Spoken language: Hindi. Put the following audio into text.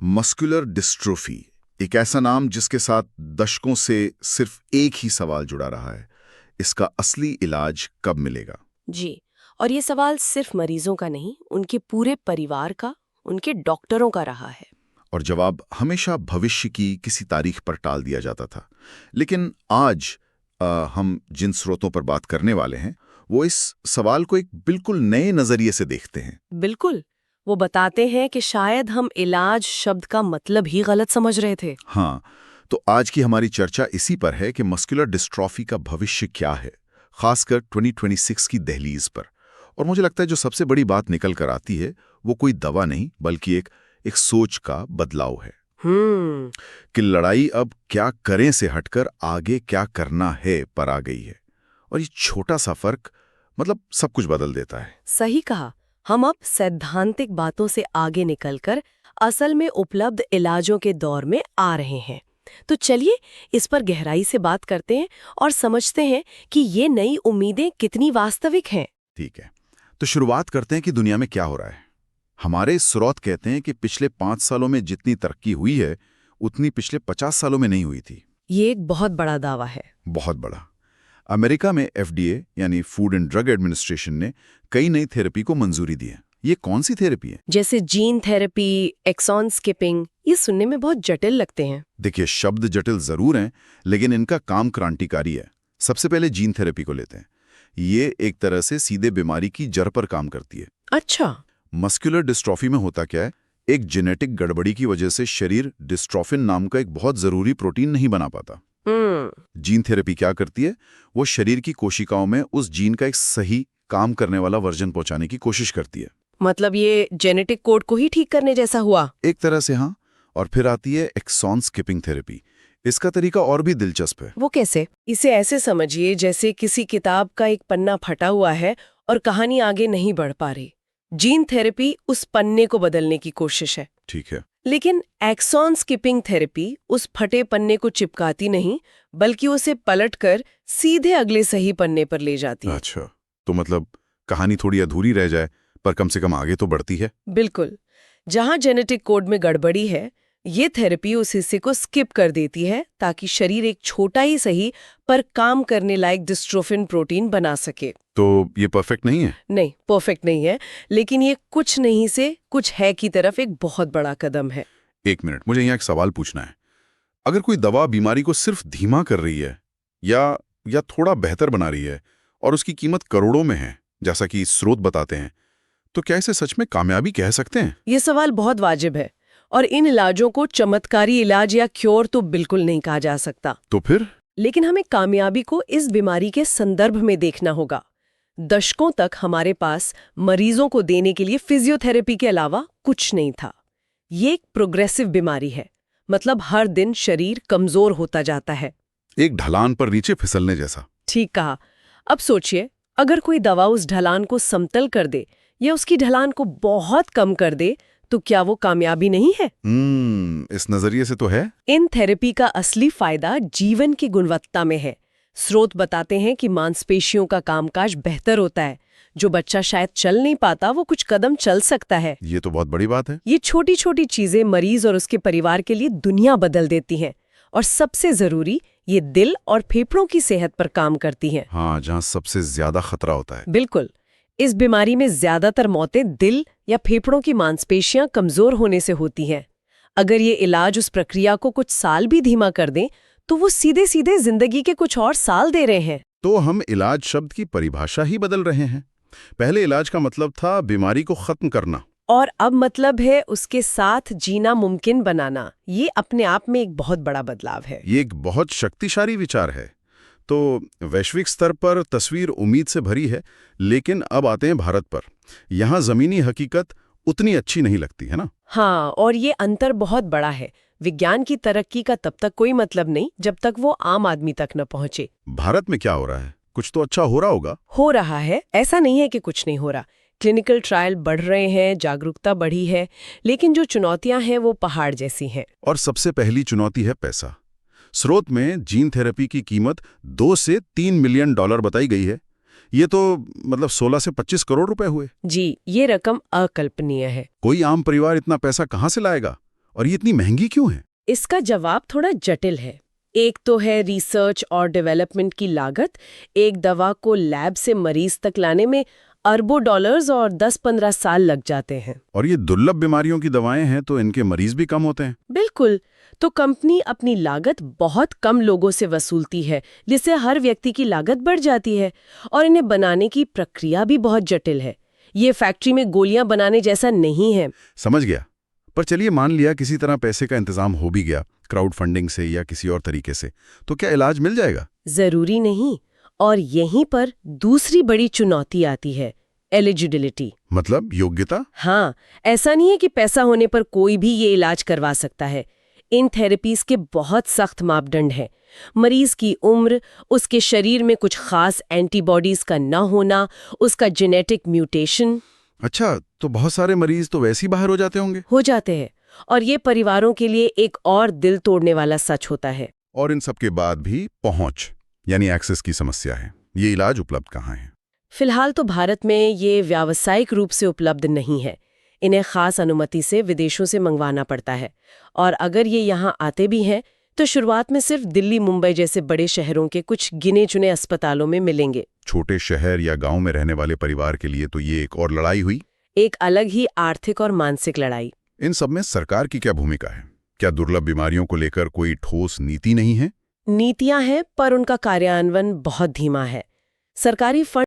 मस्कुलर डिस्ट्रोफी, एक ऐसा नाम जिसके साथ दशकों से सिर्फ एक ही सवाल जुड़ा रहा है, इसका असली इलाज कब मिलेगा? जी, और ये सवाल सिर्फ मरीजों का नहीं, उनके पूरे परिवार का, उनके डॉक्टरों का रहा है। और जवाब हमेशा भविष्य की किसी तारीख पर टाल दिया जाता था। लेकिन आज हम जिन स्रोतों पर बात करने वाले हैं, वो इस सवाल को एक बिल्कुल नए नजरिए से देखते हैं। बिल्कुल, वो बताते हैं कि शायद हम इलाज शब्द का मतलब ही गलत समझ रहे थे। हाँ, तो आज की हमारी चर्चा इसी पर है कि मस्कुलर डिस्ट्रॉफी का भविष्य क्या है, खासकर 2026 की दहलीज पर। और मुझे लगता है जो सबसे बड़ी बात निकल कर आती है, वो कोई दवा नहीं बल्कि एक सोच का बदलाव है कि लड़ाई अब क्या करें से हटकर आगे क्या करना है पर आ गई है। और ये छोटा सा फर्क मतलब सब कुछ बदल देता है। सही कहा, हम अब सैद्धांतिक बातों से आगे निकलकर असल में उपलब्ध इलाजों के दौर में आ रहे हैं। तो चलिए इस पर गहराई से बात करते हैं और समझते हैं कि ये नई उम्मीदें कितनी वास्तविक हैं। ठीक है, तो शुरुआत करते हैं कि दुनिया में क्या हो रहा है। हमारे स्रोत कहते हैं कि पिछले 5 सालों में जितनी तरक्की हुई है, उतनी पिछले 50 सालों में नहीं हुई थी। ये एक बहुत बड़ा दावा है। बहुत बड़ा। अमेरिका में FDA यानी फूड एंड ड्रग एडमिनिस्ट्रेशन ने कई नई थेरेपी को मंजूरी दी है। ये कौन सी थेरेपी है? जैसे जीन थेरेपी, एक्सॉन स्किपिंग, ये सुनने में बहुत जटिल लगते हैं। देखिए, शब्द जटिल जरूर हैं, लेकिन इनका काम क्रांतिकारी है। सबसे पहले जीन थेरेपी को लेते हैं। ये एक तरह से सीधे बीमारी की जड़ पर काम करती है। अच्छा। मस्कुलर डिस्ट्रॉफी में होता क्या है, एक जेनेटिक गड़बड़ी की वजह से शरीर डिस्ट्रोफिन नाम का एक बहुत जरूरी प्रोटीन नहीं बना पाता। जीन थेरेपी क्या करती है, वो शरीर की कोशिकाओं में उस जीन का एक सही काम करने वाला वर्जन पहुंचाने की कोशिश करती है। मतलब ये जेनेटिक कोड को ही ठीक करने जैसा हुआ। एक तरह से हाँ। और फिर आती है एक्सॉन स्किपिंग थेरेपी। इसका तरीका और भी दिलचस्प है। वो कैसे? इसे ऐसे समझिए जैसे किसी किताब का एक पन्ना फटा हुआ है और कहानी आगे नहीं बढ़ पा रही। जीन थेरेपी उस पन्ने को बदलने की कोशिश है। ठीक है। लेकिन एक्सॉन स्किपिंग थेरेपी उस फटे पन्ने को चिपकाती नहीं, बल्कि उसे पलटकर सीधे अगले सही पन्ने पर ले जाती है। अच्छा, तो मतलब कहानी थोड़ी अधूरी रह जाए, पर कम से कम आगे तो बढ़ती है। बिल्कुल। जहां जेनेटिक कोड में गड़बड़ी है, ये थेरेपी उस हिस्से को स्किप कर देती है ताकि शरीर एक छोटा ही सही पर काम करने लायक डिस्ट्रोफिन प्रोटीन बना सके। तो ये परफेक्ट नहीं है? नहीं, परफेक्ट नहीं है, लेकिन ये कुछ नहीं से कुछ है की तरफ एक बहुत बड़ा कदम है। एक मिनट, मुझे यहाँ एक सवाल पूछना है। अगर कोई दवा बीमारी को सिर्फ धीमा कर रही है या थोड़ा बेहतर बना रही है और उसकी कीमत करोड़ों में है, जैसा कि स्रोत बताते हैं, तो क्या इसे सच में कामयाबी कह सकते हैं? ये सवाल बहुत वाजिब है, और इन इलाजों को चमत्कारी इलाज या क्योर तो बिल्कुल नहीं कहा जा सकता। तो फिर? लेकिन हमें कामयाबी को इस बीमारी के संदर्भ में देखना होगा। दशकों तक हमारे पास मरीजों को देने के लिए फिजियोथेरेपी के अलावा कुछ नहीं था। ये एक प्रोग्रेसिव बीमारी है, मतलब हर दिन शरीर कमजोर होता जाता है। एक ढलान पर नीचे फिसलने जैसा। ठीक कहा। अब सोचिए, अगर कोई दवा उस ढलान को समतल कर दे या उसकी ढलान को बहुत कम कर दे, तो क्या वो कामयाबी नहीं है? इस नजरिए से तो है। इन थेरेपी का असली फायदा जीवन की गुणवत्ता में है। स्रोत बताते हैं कि मांसपेशियों का कामकाज बेहतर होता है। जो बच्चा शायद चल नहीं पाता, वो कुछ कदम चल सकता है। ये तो बहुत बड़ी बात है। ये छोटी छोटी चीजें मरीज और उसके परिवार के लिए दुनिया बदल देती हैं। और सबसे जरूरी, ये दिल और फेफड़ों की सेहत पर काम करती हैं। हाँ, जहाँ सबसे ज्यादा खतरा होता है। बिल्कुल। इस बीमारी में ज्यादातर मौतें दिल या फेफड़ों की मांसपेशियां कमजोर होने से होती हैं। अगर ये इलाज उस प्रक्रिया को कुछ साल भी धीमा कर दें, तो वो सीधे सीधे जिंदगी के कुछ और साल दे रहे हैं। तो हम इलाज शब्द की परिभाषा ही बदल रहे हैं। पहले इलाज का मतलब था बीमारी को खत्म करना, और अब मतलब है उसके साथ जीना मुमकिन बनाना। ये अपने आप में एक बहुत बड़ा बदलाव है। ये एक बहुत शक्तिशाली विचार है। तो वैश्विक स्तर पर तस्वीर उम्मीद से भरी है, लेकिन अब आते हैं भारत पर। यहाँ जमीनी हकीकत उतनी अच्छी नहीं लगती है ना? हाँ, और ये अंतर बहुत बड़ा है। विज्ञान की तरक्की का तब तक कोई मतलब नहीं जब तक वो आम आदमी तक न पहुंचे। भारत में क्या हो रहा है? कुछ तो अच्छा हो रहा होगा। हो रहा है, ऐसा नहीं है कि कुछ नहीं हो रहा। क्लिनिकल ट्रायल बढ़ रहे हैं, जागरूकता बढ़ी है, लेकिन जो चुनौतियां हैं वो पहाड़ जैसी हैं। और सबसे पहली चुनौती है पैसा। स्रोत में जीन थेरेपी की कीमत 2 से 3 मिलियन डॉलर बताई गई है। ये तो मतलब 16 से 25 करोड़ रुपए हुए। जी, ये रकम अकल्पनीय है। कोई आम परिवार इतना पैसा कहाँ से लाएगा? और ये इतनी महंगी क्यों है? इसका जवाब थोड़ा जटिल है। एक तो है रिसर्च और डेवलपमेंट की लागत। एक दवा को लैब से मरीज तक लाने में अरबों डॉलर्स और 10-15 साल लग जाते हैं। और ये दुर्लभ बीमारियों की दवाएं हैं तो इनके मरीज भी कम होते हैं। बिल्कुल। तो कंपनी अपनी लागत बहुत कम लोगों से वसूलती है, जिससे हर व्यक्ति की लागत बढ़ जाती है। और इन्हें बनाने की प्रक्रिया भी बहुत जटिल है। ये फैक्ट्री में गोलियां बनाने जैसा नहीं है। समझ गया। पर चलिए मान लिया किसी तरह पैसे का इंतजाम हो भी गया, क्राउड फंडिंग से या किसी और तरीके से, तो क्या इलाज मिल जाएगा? जरूरी नहीं। और यहीं पर दूसरी बड़ी चुनौती आती है, एलिजिबिलिटी। मतलब योग्यता? हाँ, ऐसा नहीं है कि पैसा होने पर कोई भी ये इलाज करवा सकता है। इन थेरेपीज के बहुत सख्त मापदंड हैं। मरीज की उम्र, उसके शरीर में कुछ खास एंटीबॉडीज का न होना, उसका जेनेटिक म्यूटेशन। अच्छा, तो बहुत सारे मरीज तो वैसे ही बाहर हो जाते होंगे। हो जाते हैं। और ये परिवारों के लिए एक और दिल तोड़ने वाला सच होता है। और इन सब के बाद भी पहुंच यानी एक्सेस की समस्या है। ये इलाज उपलब्ध कहाँ है? फिलहाल तो भारत में ये व्यावसायिक रूप से उपलब्ध नहीं है। इन्हें खास अनुमति से विदेशों से मंगवाना पड़ता है। और अगर ये यहाँ आते भी हैं तो शुरुआत में सिर्फ दिल्ली, मुंबई जैसे बड़े शहरों के कुछ गिने चुने अस्पतालों में मिलेंगे। छोटे शहर या गांव में रहने वाले परिवार के लिए तो ये एक और लड़ाई हुई। एक अलग ही आर्थिक और मानसिक लड़ाई। इन सब में सरकार की क्या भूमिका है? क्या दुर्लभ बीमारियों को लेकर कोई ठोस नीति नहीं है? नीतियां हैं, पर उनका कार्यान्वयन बहुत धीमा है। सरकारी फंड